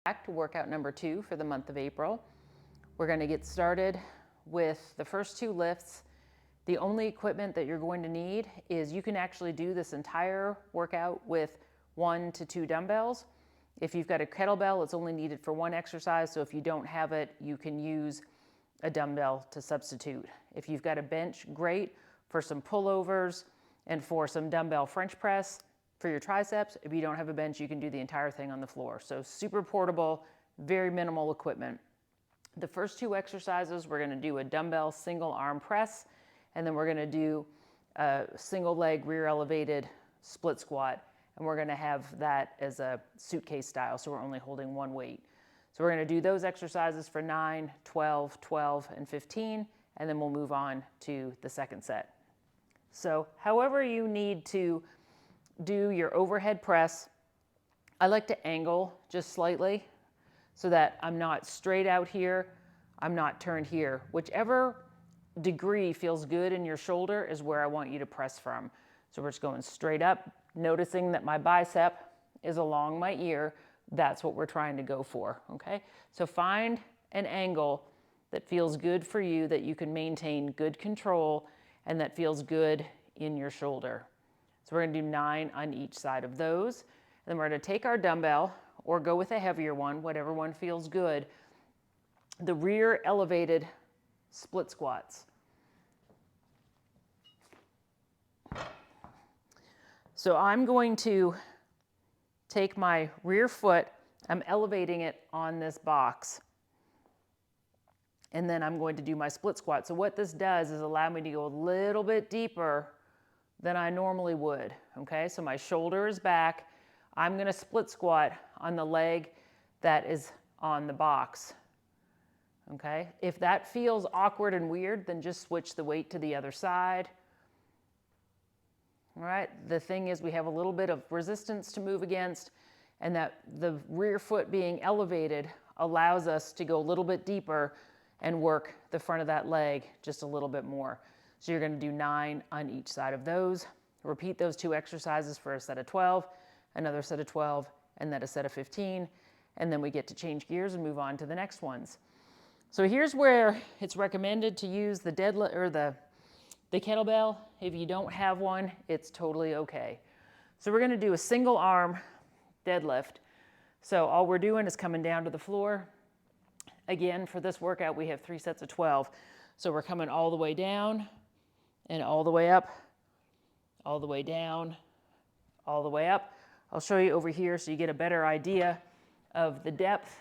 Back to workout number 2 for the month of April. We're going to get started with the first 2 lifts. The only equipment that you're going to need is you can actually do this entire workout with 1 to 2 dumbbells. If you've got a kettlebell, it's only needed for 1 exercise, so if you don't have it, you can use a dumbbell to substitute. If you've got a bench, great for some pullovers and for some dumbbell French press for your triceps. If you don't have a bench, you can do the entire thing on the floor. So super portable, very minimal equipment. The first 2 exercises, we're going to do a dumbbell single arm press, and then we're going to do a single leg rear elevated split squat, and we're going to have that as a suitcase style, so we're only holding 1 weight. So we're going to do those exercises for 9, 12, 12, and 15, and then we'll move on to the second set. So however you need to do your overhead press, I like to angle just slightly so that I'm not straight out here, I'm not turned here. Whichever degree feels good in your shoulder is where I want you to press from. So we're just going straight up, noticing that my bicep is along my ear. That's what we're trying to go for, okay? So find an angle that feels good for you, that you can maintain good control, and that feels good in your shoulder. So we're gonna do 9 on each side of those. And then we're gonna take our dumbbell, or go with a heavier one, whatever one feels good, the rear elevated split squats. So I'm going to take my rear foot, I'm elevating it on this box, and then I'm going to do my split squat. So what this does is allow me to go a little bit deeper than I normally would, okay? So my shoulder is back. I'm gonna split squat on the leg that is on the box, okay? If that feels awkward and weird, then just switch the weight to the other side. All right, the thing is we have a little bit of resistance to move against, and that the rear foot being elevated allows us to go a little bit deeper and work the front of that leg just a little bit more. So you're gonna do 9 on each side of those. Repeat those 2 exercises for a set of 12, another set of 12, and then a set of 15, and then we get to change gears and move on to the next ones. So here's where it's recommended to use the deadlift or the kettlebell. If you don't have one, it's totally okay. So we're gonna do a single arm deadlift. So all we're doing is coming down to the floor. Again, for this workout, we have 3 sets of 12. So we're coming all the way down and all the way up, all the way down, all the way up. I'll show you over here so you get a better idea of the depth.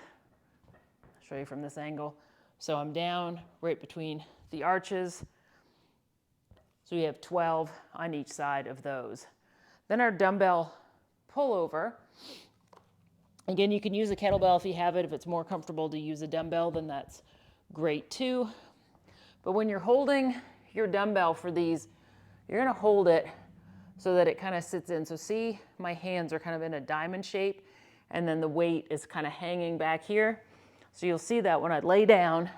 I'll show you from this angle. So I'm down right between the arches. So we have 12 on each side of those. Then our dumbbell pullover. Again, you can use a kettlebell if you have it. If it's more comfortable to use a dumbbell, then that's great too. But when you're holding your dumbbell for these, you're gonna hold it so that it kind of sits in. So see, my hands are kind of in a diamond shape, and then the weight is kind of hanging back here. So you'll see that when I lay down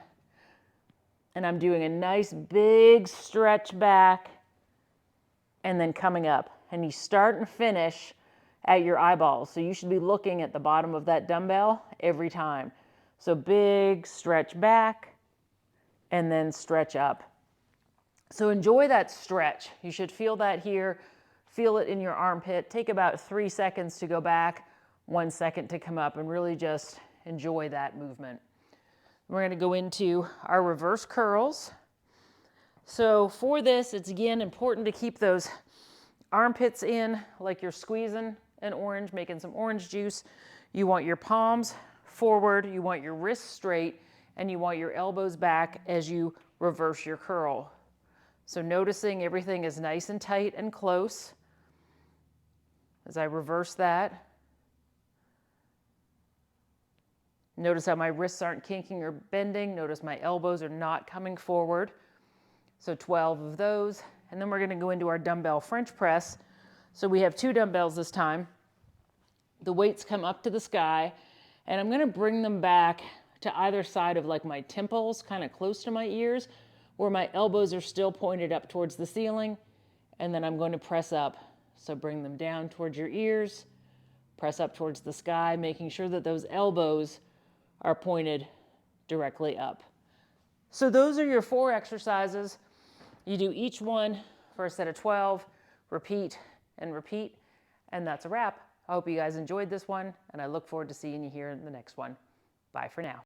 and I'm doing a nice big stretch back and then coming up. And you start and finish at your eyeballs. So you should be looking at the bottom of that dumbbell every time. So big stretch back and then stretch up. So enjoy that stretch. You should feel that here. Feel it in your armpit. Take about 3 seconds to go back, 1 second to come up, and really just enjoy that movement. We're going to go into our reverse curls. So for this, it's again important to keep those armpits in like you're squeezing an orange, making some orange juice. You want your palms forward, you want your wrists straight, and you want your elbows back as you reverse your curl. So noticing everything is nice and tight and close as I reverse that. Notice how my wrists aren't kinking or bending. Notice my elbows are not coming forward. So 12 of those. And then we're going to go into our dumbbell French press. So we have 2 dumbbells this time. The weights come up to the sky, and I'm going to bring them back to either side of like my temples, kind of close to my ears, where my elbows are still pointed up towards the ceiling, and then I'm going to press up. So bring them down towards your ears, Press up towards the sky, making sure that those elbows are pointed directly up. So those are your 4 exercises. You do each one for a set of 12, repeat and repeat, and that's a wrap. I hope you guys enjoyed this one, and I look forward to seeing you here in the next one. Bye for now.